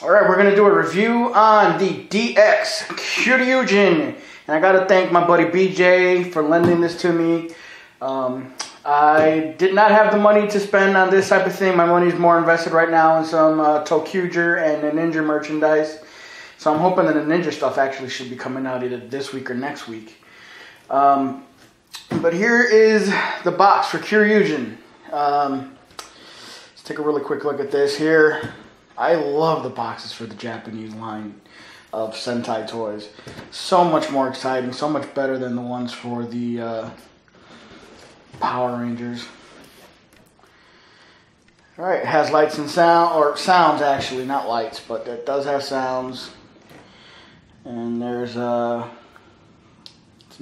Alright, we're going to do a review on the DX Kyoryujin. And I got to thank my buddy BJ for lending this to me. I did not have the money to spend on this type of thing. My money is more invested right now in some Tokuger and the Ninja merchandise. So I'm hoping that the Ninja stuff actually should be coming out either this week or next week. But here is the box for Kyoryujin. Let's take a really quick look at this here. I love the boxes for the Japanese line of Sentai toys. So much more exciting, so much better than the ones for the Power Rangers. Alright, it has lights and sound, or sounds actually, not lights, but it does have sounds. And there's some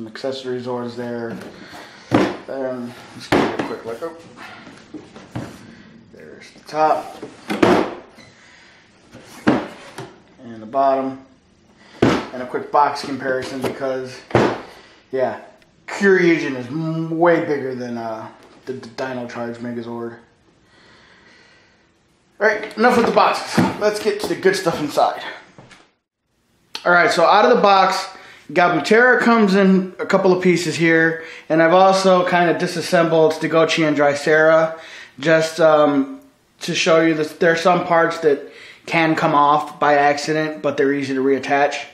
accessory Zords there. Let's give it a quick look. Oh. There's the top. And the bottom. And a quick box comparison because, yeah, Kyoryujin is way bigger than the Dino Charge Megazord. Alright, enough with the boxes. Let's get to the good stuff inside. Alright, so out of the box, Gabutera comes in a couple of pieces here, and I've also kind of disassembled Stagochi and Drysera just to show you that there are some parts that can come off by accident, but they're easy to reattach.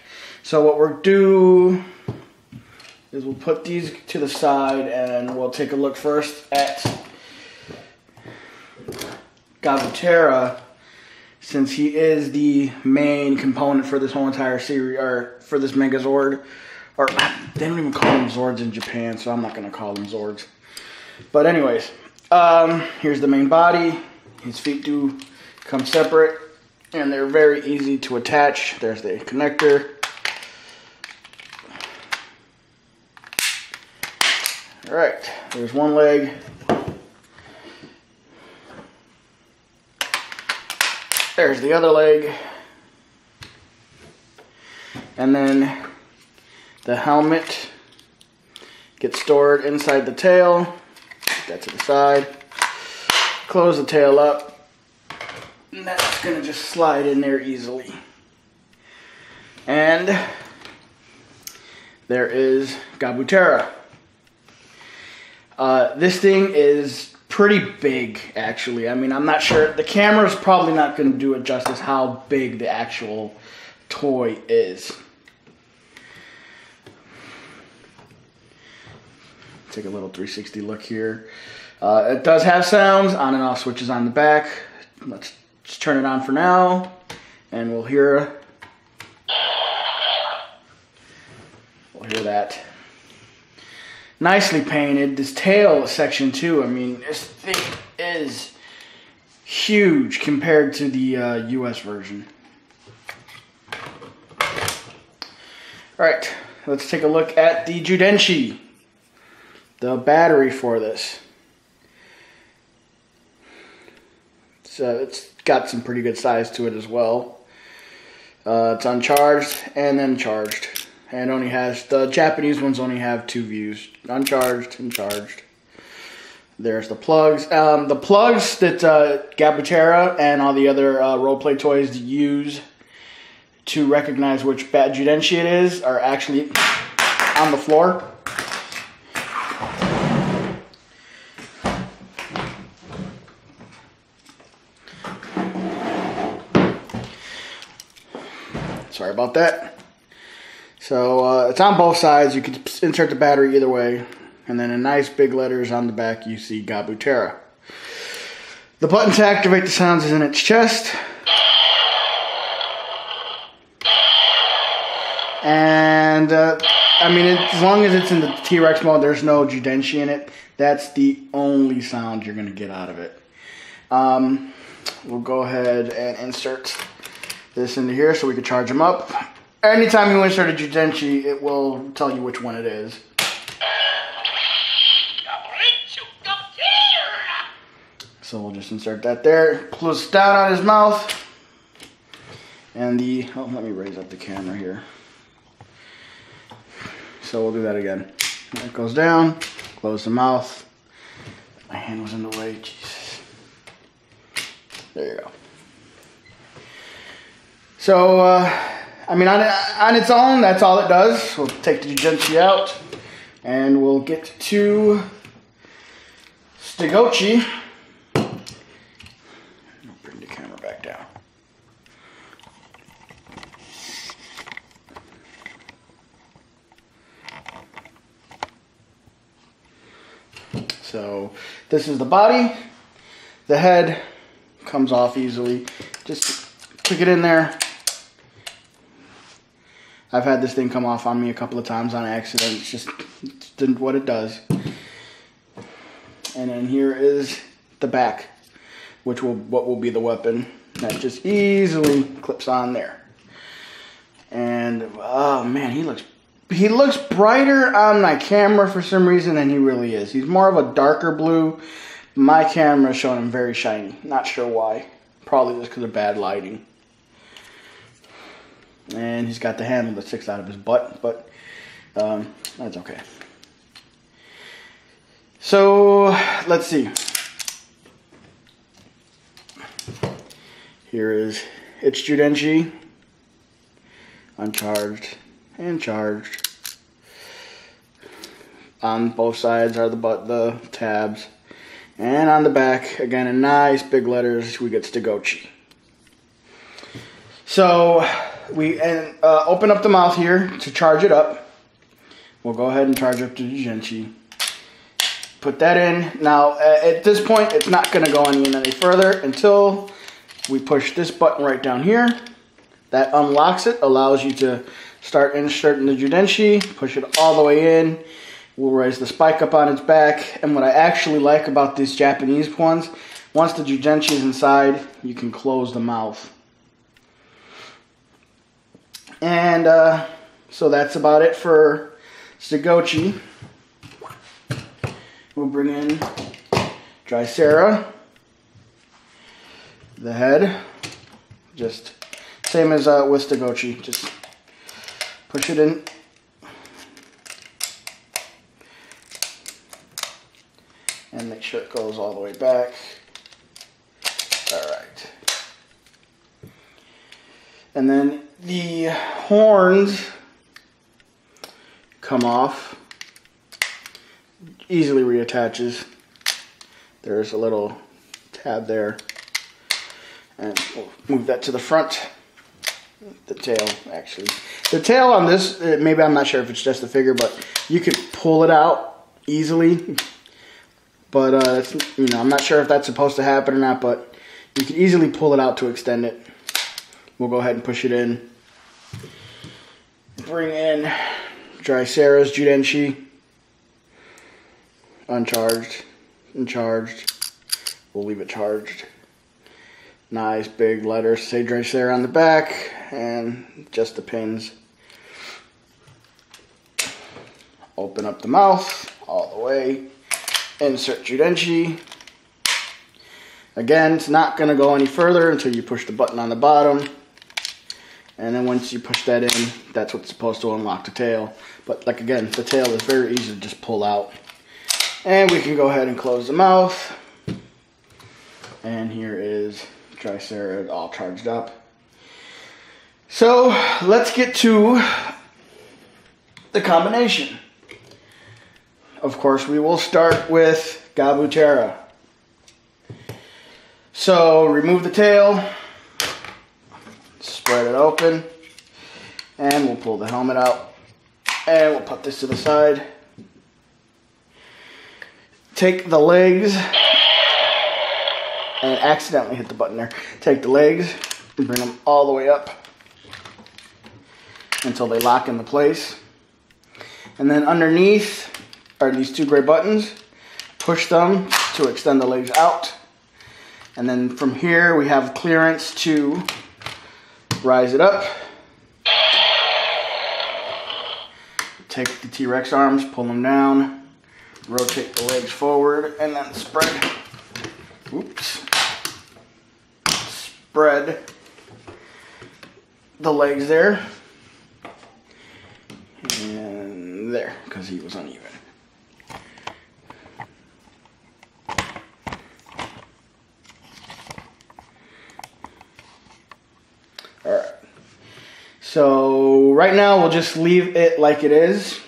So what we'll do is we'll put these to the side and we'll take a look first at Gabutera, since he is the main component for this whole entire series, or for this Megazord. Or they don't even call them Zords in Japan, so I'm not going to call them Zords. But anyways, here's the main body. His feet do come separate, and they're very easy to attach. There's the connector. Alright, there's one leg. There's the other leg. And then the helmet gets stored inside the tail. Put that to the side. Close the tail up. And that's going to just slide in there easily. And there is Gabutera. This thing is pretty big, actually. I mean, I'm not sure. The camera's probably not going to do it justice how big the actual toy is. Take a little 360 look here. It does have sounds, on and off switches on the back. Let's just turn it on for now, and we'll hear that. Nicely painted. This tail section too, I mean, this thing is huge compared to the US version. Alright, let's take a look at the Judenshi, the battery for this. So it's got some pretty good size to it as well. It's uncharged and then charged. And only has, the Japanese ones only have 2 views, uncharged and charged. There's the plugs. The plugs that Gabutera and all the other roleplay toys use to recognize which Judenshi it is are actually on the floor. Sorry about that. So it's on both sides. You can insert the battery either way. And then in nice big letters on the back you see Gabutera. The button to activate the sounds is in its chest. And I mean, as long as it's in the T-Rex mode, there's no Judenshi in it. That's the only sound you're going to get out of it. We'll go ahead and insert this into here so we can charge them up. Anytime you insert a Judenshi, it will tell you which one it is. So we'll just insert that there. Close down on his mouth. And let me raise up the camera here. So we'll do that again. That goes down. Close the mouth. My hand was in the way. Jesus. There you go. So, I mean, on its own, that's all it does. We'll take the Jujutsu out, and we'll get to Stegochi. I'll bring the camera back down. So, this is the body. The head comes off easily. Just click it in there. I've had this thing come off on me a couple of times on accident. It's just what it does. And then here is the back, what will be the weapon. That just easily clips on there. And oh man, he looks brighter on my camera for some reason than he really is. He's more of a darker blue. My camera is showing him very shiny. Not sure why. Probably just because of bad lighting. And he's got the handle that sticks out of his butt, but that's okay. So, let's see. Here is its Judenshi. Uncharged and charged. On both sides are the tabs. And on the back, again in nice big letters, we get Stegochi. So, we open up the mouth here to charge it up. We'll go ahead and charge up the Judenshi. Put that in. Now, at this point, it's not going to go any further until we push this button right down here. That unlocks it, allows you to start inserting the Judenshi, push it all the way in. We'll raise the spike up on its back. And what I actually like about these Japanese ones, once the Judenshi is inside, you can close the mouth. And so that's about it for Stegochi. We'll bring in Drysera. The head. Just same as with Stegochi. Just push it in. And make sure it goes all the way back. Alright. And then the horns come off. Easily reattaches. There's a little tab there. And we'll move that to the front. The tail, actually. The tail on this, maybe I'm not sure if it's just a figure, but you could pull it out easily. But that's, I'm not sure if that's supposed to happen or not, but you can easily pull it out to extend it. We'll go ahead and push it in. Bring in Drysera's Judenshi. Uncharged and charged. We'll leave it charged. Nice big letters say Drysera on the back and just the pins. Open up the mouth all the way. Insert Judenshi. Again, it's not going to go any further until you push the button on the bottom. And then once you push that in, that's what's supposed to unlock the tail. But like again, the tail is very easy to just pull out. And we can go ahead and close the mouth. And here is Drysera all charged up. So let's get to the combination. Of course, we will start with Gabutera. So remove the tail, spread it open, and we'll pull the helmet out. And we'll put this to the side. Take the legs, and accidentally hit the button there. Take the legs and bring them all the way up until they lock into place. And then underneath are these two gray buttons. Push them to extend the legs out. And then from here we have clearance to rise it up. Take the T-Rex arms, pull them down. Rotate the legs forward and then spread. Oops. Spread the legs there. And there, because he was uneven. Alright, So right now we'll just leave it like it is.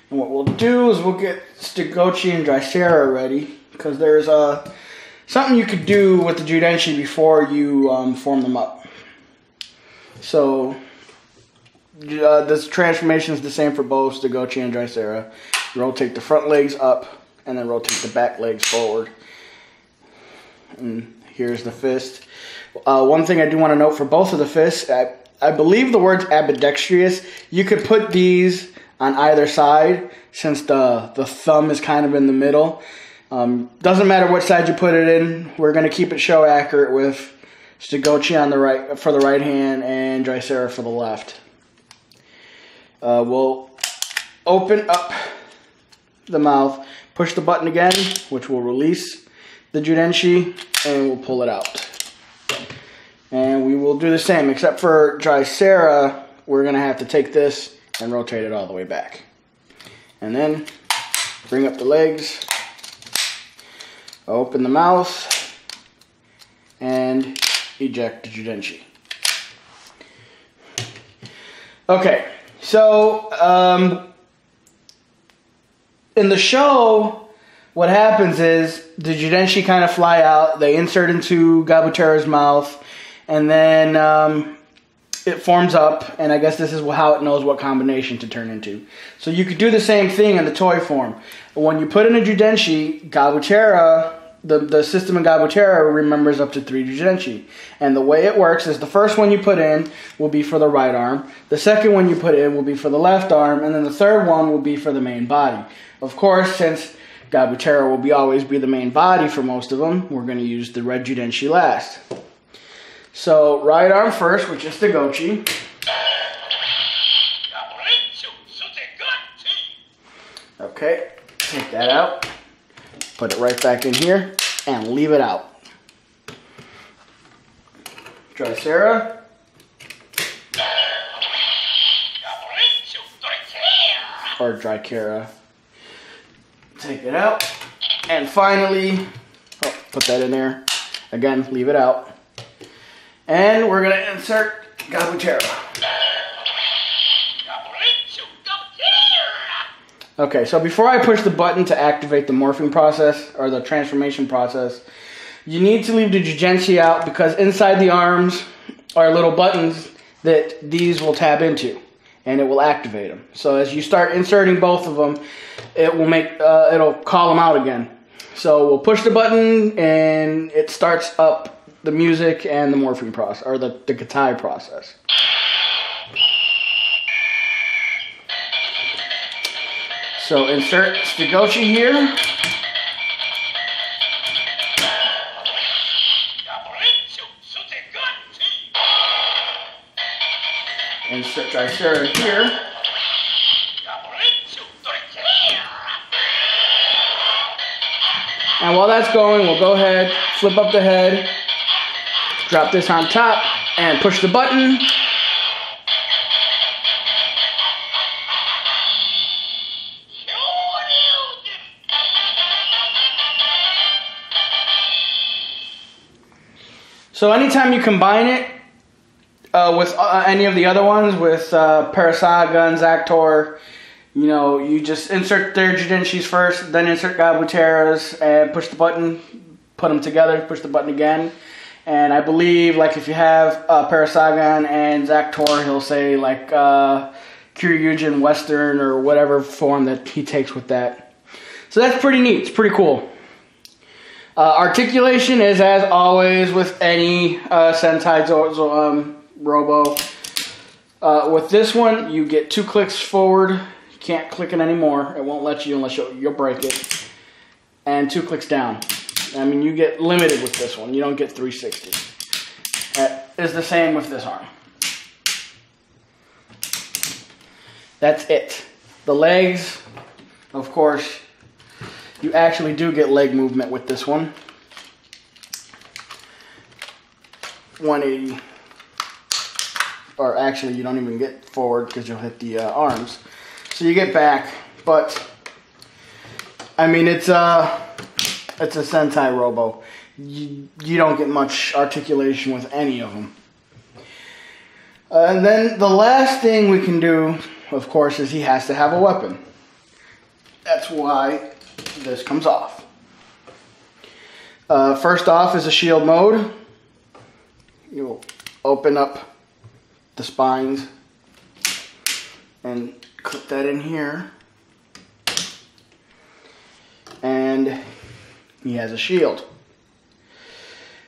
And what we'll do is we'll get Stagotchi and Drysera ready, because there's something you could do with the Judenshi before you form them up. So this transformation is the same for both Stagotchi and Drysera. Rotate the front legs up and then rotate the back legs forward. And here's the fist. One thing I do want to note for both of the fists, I believe the word's ambidextrous. You could put these on either side, since the thumb is kind of in the middle. Doesn't matter which side you put it in. We're going to keep it show accurate with Stagotchi on the right for the right hand and Drysera for the left. We'll open up the mouth, push the button again, which will release the Judenshi, and we'll pull it out. And we will do the same, except for Drysera, we're going to have to take this and rotate it all the way back. And then bring up the legs, open the mouth, and eject the Judenshi. Okay, so in the show, what happens is the Judenshi kind of fly out, they insert into Gabutera's mouth, and then it forms up, and I guess this is how it knows what combination to turn into. So you could do the same thing in the toy form. When you put in a Judenshi, Gabutera, the system in Gabutera remembers up to 3 Judenshi. And the way it works is the first one you put in will be for the right arm, the second one you put in will be for the left arm, and then the third one will be for the main body. Of course, since Gabutera will always be the main body for most of them, we're going to use the red Judenshi last. So, right arm first, which is Stagotchi. Okay, take that out, put it right back in here, and leave it out. Drysera. Or Drykera. Take it out. And finally, put that in there. Again, leave it out. And we're going to insert Gabutera. Okay, so before I push the button to activate the morphing process, or the transformation process, you need to leave the Judenshi out, because inside the arms are little buttons that these will tab into, and it will activate them. So as you start inserting both of them, it will it'll call them out again. So we'll push the button, and it starts up the music and the morphing process, or the Gattai process. So insert Stagotchi here. Insert Drysera here. And while that's going, we'll go ahead, flip up the head, drop this on top, and push the button. So anytime you combine it with any of the other ones, with Parasaga and Zactor, you know, you just insert their Judenshis first, then insert Gabutera's, and push the button, put them together, push the button again. And I believe, like, if you have Parasagan and Zactor, he'll say, like, Kyoryujin Western or whatever form that he takes with that. So that's pretty neat. It's pretty cool. Articulation is, as always, with any Sentai Robo. With this one, you get 2 clicks forward. You can't click it anymore. It won't let you unless you'll break it. And 2 clicks down. I mean, you get limited with this one. You don't get 360. That is the same with this arm. That's it. The legs, of course, you actually do get leg movement with this one. 180. Or actually, you don't even get forward because you'll hit the arms. So you get back, but I mean, it's a Sentai Robo. You don't get much articulation with any of them. And then the last thing we can do, of course, is he has to have a weapon. That's why this comes off. First off is a shield mode. You'll open up the spines and clip that in here. And he has a shield.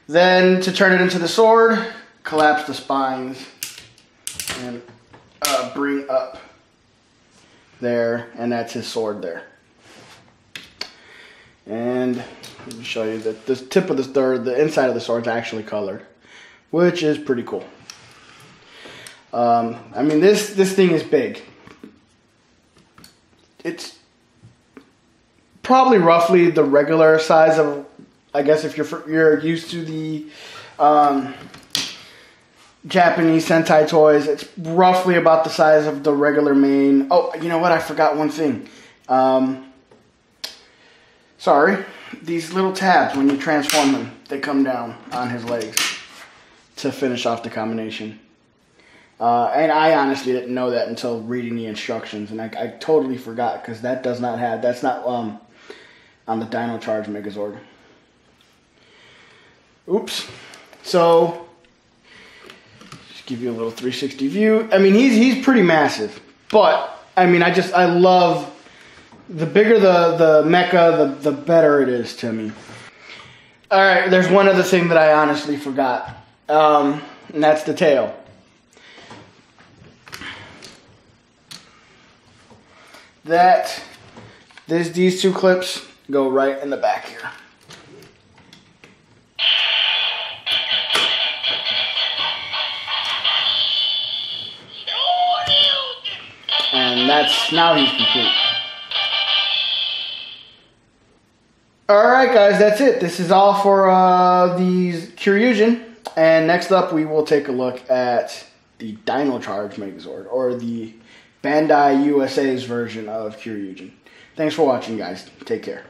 Then to turn it into the sword, collapse the spines and bring up there, and that's his sword there. And let me show you that this tip of the inside of the sword is actually colored, which is pretty cool. I mean, this thing is big. It's probably roughly the regular size of, I guess if you're used to the Japanese Sentai toys, it's roughly about the size of the regular main. Oh, you know what? I forgot one thing. Sorry. These little tabs, when you transform them, they come down on his legs to finish off the combination. And I honestly didn't know that until reading the instructions, and I totally forgot, because that's not on the Dino Charge Megazord. Oops. So, just give you a little 360 view. I mean, he's pretty massive, but I mean, I love the bigger the mecha, the better it is to me. All right, there's one other thing that I honestly forgot, and that's the tail. These two clips go right in the back here. And now he's complete. Alright guys, that's it. This is all for these Kyoryujin. And next up we will take a look at the Dino Charge Megazord, or the Bandai USA's version of Kyoryujin. Thanks for watching, guys. Take care.